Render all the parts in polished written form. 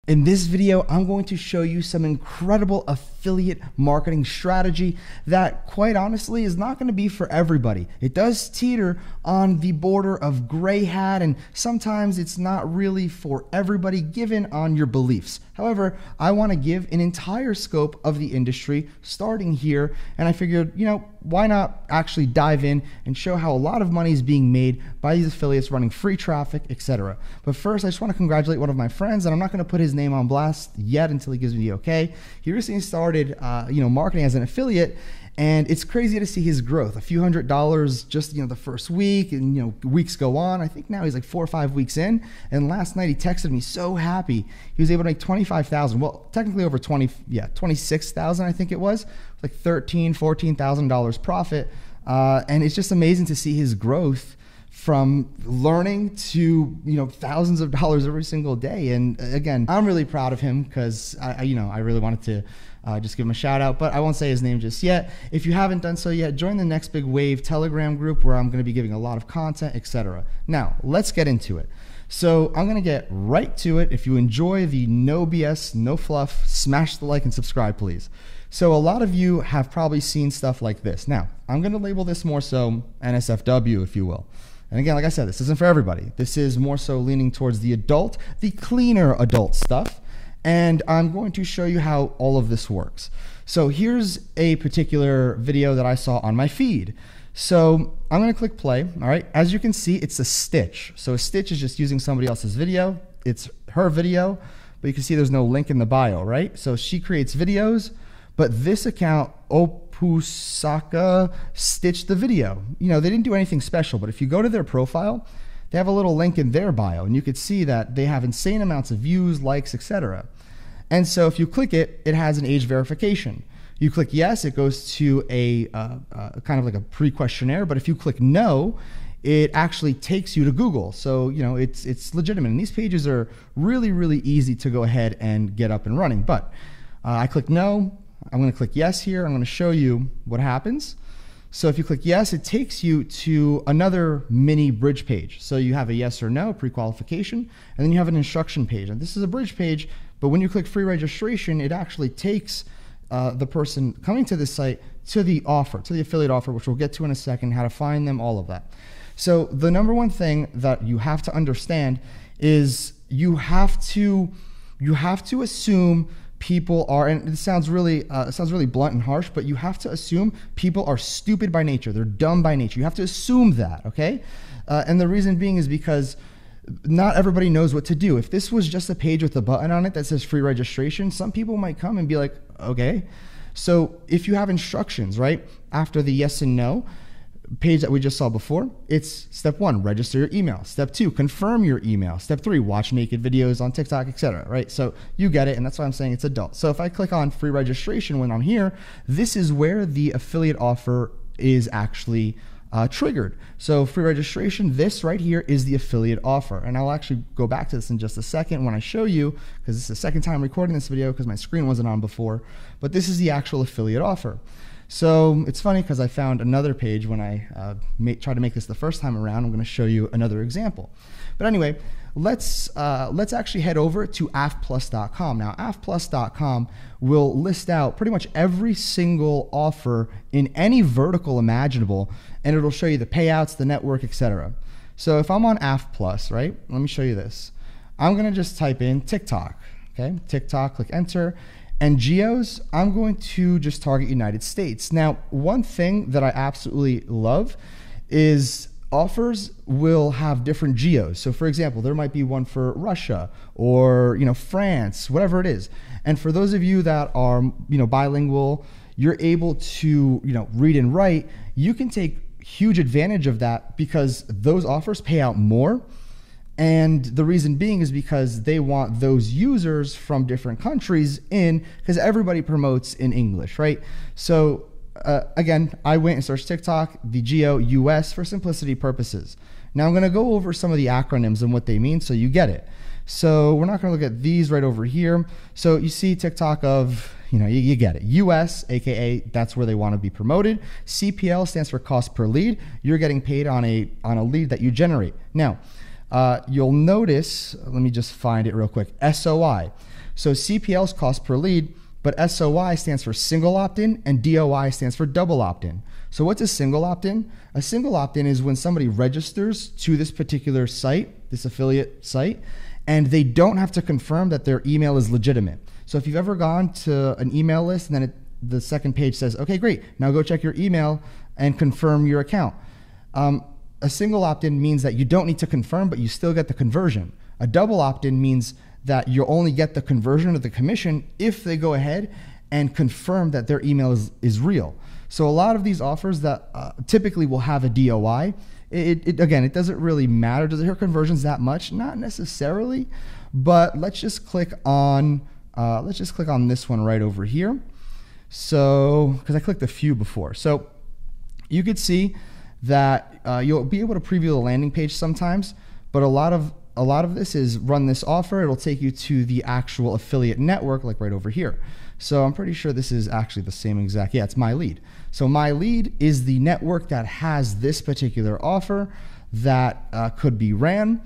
In this video, I'm going to show you some incredible affiliate marketing strategy that, quite honestly, is not going to be for everybody. It does teeter on the border of gray hat, and sometimes it's not really for everybody given on your beliefs. However, I want to give an entire scope of the industry starting here, and I figured, why not actually dive in and show how a lot of money is being made by these affiliates running free traffic, etc. But first, I just want to congratulate one of my friends, and I'm not going to put his name on blast yet until he gives me the okay. He recently started, marketing as an affiliate, and it's crazy to see his growth. A few $100 just, the first week, and, weeks go on. I think now he's like 4 or 5 weeks in, and last night he texted me so happy. He was able to make $25,000. Well, technically over 26,000, I think it was, like $13,000, $14,000 profit. And it's just amazing to see his growth from learning to, thousands of dollars every single day. And again, I'm really proud of him because I really wanted to just give him a shout out, but I won't say his name just yet. If you haven't done so yet, join the Next Big Wave Telegram group where I'm going to be giving a lot of content, etc. Now, let's get into it. So I'm going to get right to it. If you enjoy the no BS, no fluff, smash the like and subscribe, please. So a lot of you have probably seen stuff like this. Now, I'm going to label this more so NSFW, if you will. And again, like I said, this isn't for everybody. This is more so leaning towards the adult, the cleaner adult stuff. And I'm going to show you how all of this works. So here's a particular video that I saw on my feed. So I'm going to click play. All right. As you can see, it's a stitch. So a stitch is just using somebody else's video. It's her video, but you can see there's no link in the bio, right? So she creates videos, but this account, Opusaka, stitched the video. They didn't do anything special, but if you go to their profile, they have a little link in their bio, and you could see that they have insane amounts of views, likes, etc. And so if you click it, it has an age verification. You click yes, it goes to a kind of like a pre-questionnaire, but if you click no, it actually takes you to Google. So, it's legitimate. And these pages are really, really easy to go ahead and get up and running. But I click no, I'm going to click yes here. I'm going to show you what happens. So if you click yes, it takes you to another mini bridge page. So you have a yes or no pre-qualification, and then you have an instruction page. And this is a bridge page, but when you click free registration, it actually takes the person coming to this site to the offer, to the affiliate offer, which we'll get to in a second, how to find them, all of that. So the number one thing that you have to understand is you have to assume people are, and it sounds really blunt and harsh, but you have to assume people are stupid by nature. They're dumb by nature. You have to assume that, okay? And the reason being is because not everybody knows what to do. If this was just a page with a button on it that says free registration, some people might come and be like, okay. So if you have instructions, right, after the yes and no page that we just saw before, it's step 1, register your email. Step 2, confirm your email. Step 3, watch naked videos on TikTok, etc. Right? So you get it, and that's why I'm saying it's adult. So if I click on free registration when I'm here, this is where the affiliate offer is actually triggered. So free registration, this right here is the affiliate offer. And I'll actually go back to this in just a second when I show you, because this is the second time recording this video because my screen wasn't on before, but this is the actual affiliate offer. So it's funny because I found another page when I tried to make this the first time around. I'm going to show you another example. But anyway, let's actually head over to afplus.com. Now, afplus.com will list out pretty much every single offer in any vertical imaginable, and it'll show you the payouts, the network, etc. So if I'm on AFPlus, right, let me show you this. I'm going to just type in TikTok. Okay, TikTok, click enter. And geos, I'm going to just target United States. Now, one thing that I absolutely love is offers will have different geos. So for example, there might be one for Russia or, France, whatever it is. And for those of you that are, bilingual, you're able to, read and write, you can take huge advantage of that because those offers pay out more. And the reason being is because they want those users from different countries in, because everybody promotes in English, right? So again, I went and searched TikTok, the geo US for simplicity purposes. Now I'm going to go over some of the acronyms and what they mean so you get it. So we're not going to look at these right over here. So you see TikTok of, you get it. US, AKA that's where they want to be promoted. CPL stands for cost per lead. You're getting paid on a lead that you generate. Now, you'll notice, let me just find it real quick, SOI. So CPL is cost per lead, but SOI stands for single opt-in and DOI stands for double opt-in. So what's a single opt-in? A single opt-in is when somebody registers to this particular site, this affiliate site, and they don't have to confirm that their email is legitimate. So if you've ever gone to an email list and then the second page says, okay, great, now go check your email and confirm your account. A single opt-in means that you don't need to confirm, but you still get the conversion. A double opt-in means that you'll only get the conversion of the commission if they go ahead and confirm that their email is real. So a lot of these offers that typically will have a DOI, again, it doesn't really matter. Does it hurt conversions that much? Not necessarily, but let's just click on this one right over here. So, because I clicked a few before. So you could see that you'll be able to preview the landing page sometimes, but a lot of this is run this offer. It'll take you to the actual affiliate network, like right over here. So I'm pretty sure this is actually the same exact, yeah, it's My Lead. So My Lead is the network that has this particular offer that could be ran,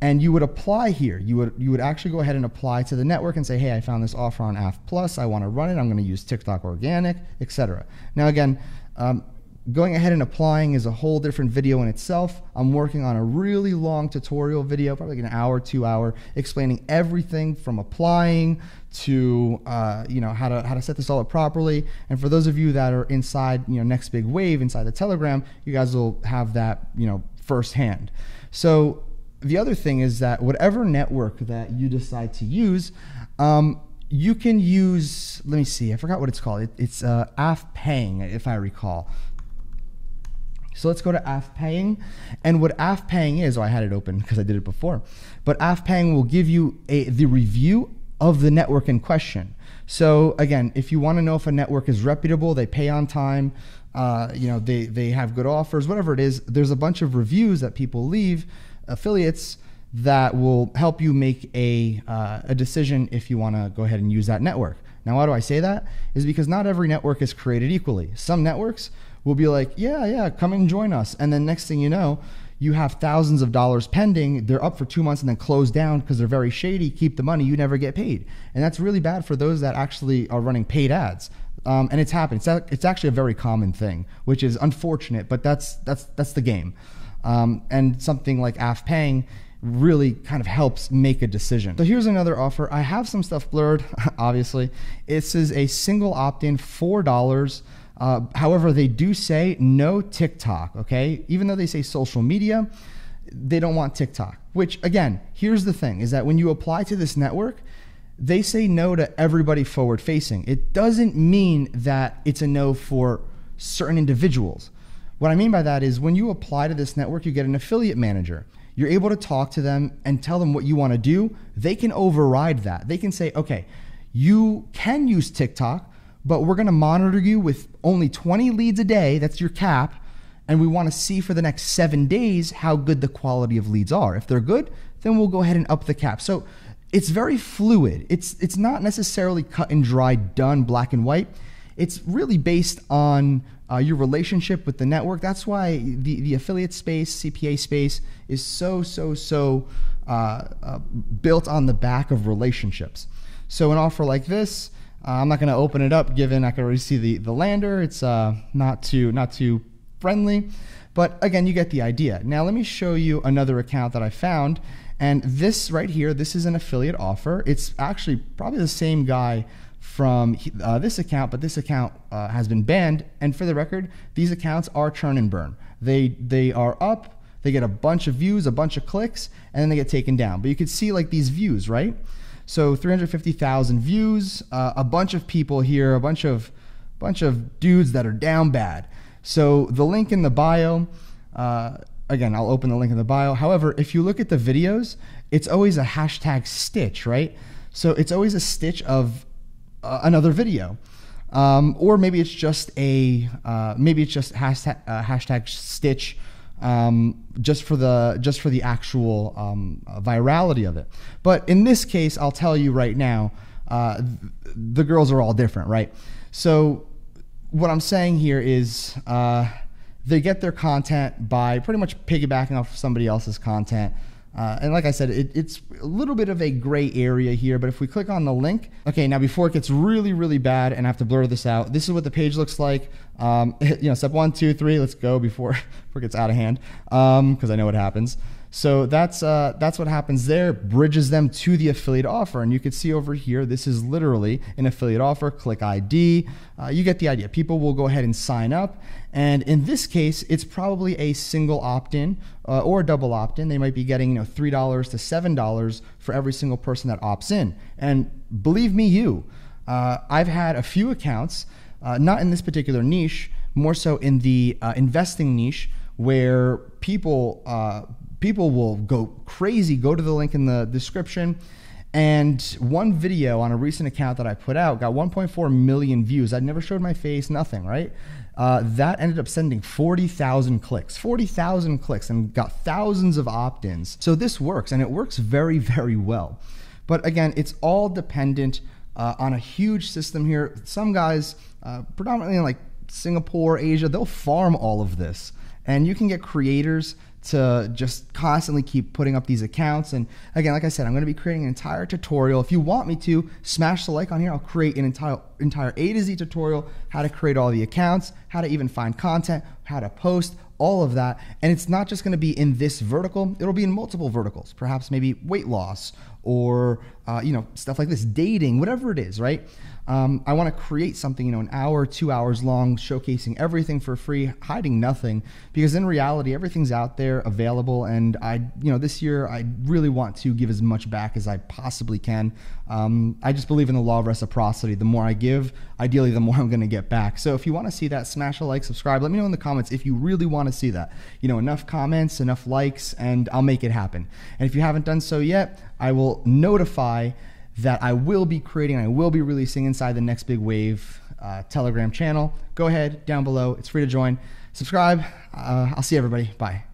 and you would apply here. You would actually go ahead and apply to the network and say, hey, I found this offer on AF Plus. I want to run it. I'm going to use TikTok Organic, etc. Now again, going ahead and applying is a whole different video in itself. I'm working on a really long tutorial video, probably like an hour, 2 hour, explaining everything from applying to how to set this all up properly. And for those of you that are inside Next Big Wave, inside the Telegram, you guys will have that firsthand. So the other thing is that whatever network that you decide to use, you can use, let me see, I forgot what it's called. It's AFPaying, if I recall. So let's go to AFPaying, and what AFPaying is, I had it open because I did it before, but AFPaying will give you the review of the network in question. So again, if you want to know if a network is reputable, they pay on time, they have good offers, whatever it is, there's a bunch of reviews that people leave, affiliates, that will help you make a decision if you want to go ahead and use that network. Now, why do I say that? Is because not every network is created equally. Some networks will be like, yeah, come and join us. And then next thing you know, you have thousands of dollars pending. They're up for 2 months and then close down because they're very shady, keep the money, you never get paid. And that's really bad for those that actually are running paid ads. And it's happened. It's actually a very common thing, which is unfortunate, but that's the game. And something like AFPaying really kind of helps make a decision. So here's another offer. I have some stuff blurred, obviously. This is a single opt-in, $4. However, they do say no TikTok, okay? Even though they say social media, they don't want TikTok, which again, here's the thing, is that when you apply to this network, they say no to everybody forward facing. It doesn't mean that it's a no for certain individuals. What I mean by that is when you apply to this network, you get an affiliate manager. You're able to talk to them and tell them what you want to do. They can override that. They can say, okay, you can use TikTok, but we're going to monitor you with only 20 leads a day. That's your cap. And we want to see for the next 7 days how good the quality of leads are. If they're good, then we'll go ahead and up the cap. So it's very fluid. It's not necessarily cut and dry, done, black and white. It's really based on your relationship with the network. That's why the affiliate space, CPA space, is so built on the back of relationships. So an offer like this, I'm not going to open it up, given I can already see the lander. It's not too friendly, but again, you get the idea. Now let me show you another account that I found, and this right here, this is an affiliate offer. It's actually probably the same guy from this account, but this account has been banned. And for the record, these accounts are churn and burn. They are up, they get a bunch of views, a bunch of clicks, and then they get taken down. But you can see like these views, right? So 350,000 views, a bunch of people here, a bunch of dudes that are down bad. So the link in the bio, again, I'll open the link in the bio. However, if you look at the videos, it's always a hashtag stitch, right? So it's always a stitch of another video, or maybe it's just hashtag stitch, just for the actual virality of it. But in this case, I'll tell you right now, the girls are all different, right? So what I'm saying here is they get their content by pretty much piggybacking off somebody else's content. And like I said, it's a little bit of a gray area here, but if we click on the link, okay, now before it gets really, really bad and I have to blur this out, this is what the page looks like. Step 1, 2, 3, let's go before it gets out of hand, because I know what happens. So that's what happens there, bridges them to the affiliate offer. And you can see over here, this is literally an affiliate offer. Click ID. You get the idea. People will go ahead and sign up. And in this case, it's probably a single opt-in or a double opt-in. They might be getting $3 to $7 for every single person that opts in. And believe me, I've had a few accounts, not in this particular niche, more so in the investing niche, where people will go crazy, go to the link in the description. And one video on a recent account that I put out got 1.4 million views. I'd never showed my face, nothing, right? That ended up sending 40,000 clicks and got thousands of opt-ins. So this works, and it works very, very well. But again, it's all dependent on a huge system here. Some guys, predominantly in like Singapore, Asia, they'll farm all of this. And you can get creators to just constantly keep putting up these accounts. And again, like I said, I'm going to be creating an entire tutorial. If you want me to, smash the like on here. I'll create an entire A to Z tutorial, how to create all the accounts, how to even find content, how to post, all of that. And it's not just going to be in this vertical. It'll be in multiple verticals, perhaps maybe weight loss or stuff like this, dating, whatever it is, right? I want to create something, an hour, 2 hours long, showcasing everything for free, hiding nothing, because in reality, everything's out there available. And this year, I really want to give as much back as I possibly can. I just believe in the law of reciprocity. The more I give, ideally, the more I'm going to get back. So if you want to see that, smash a like, subscribe. Let me know in the comments if you really want to see that. Enough comments, enough likes, and I'll make it happen. And if you haven't done so yet, I will notify that I will be creating, I will be releasing inside the Next Big Wave Telegram channel. Go ahead, down below. It's free to join. Subscribe. I'll see everybody. Bye.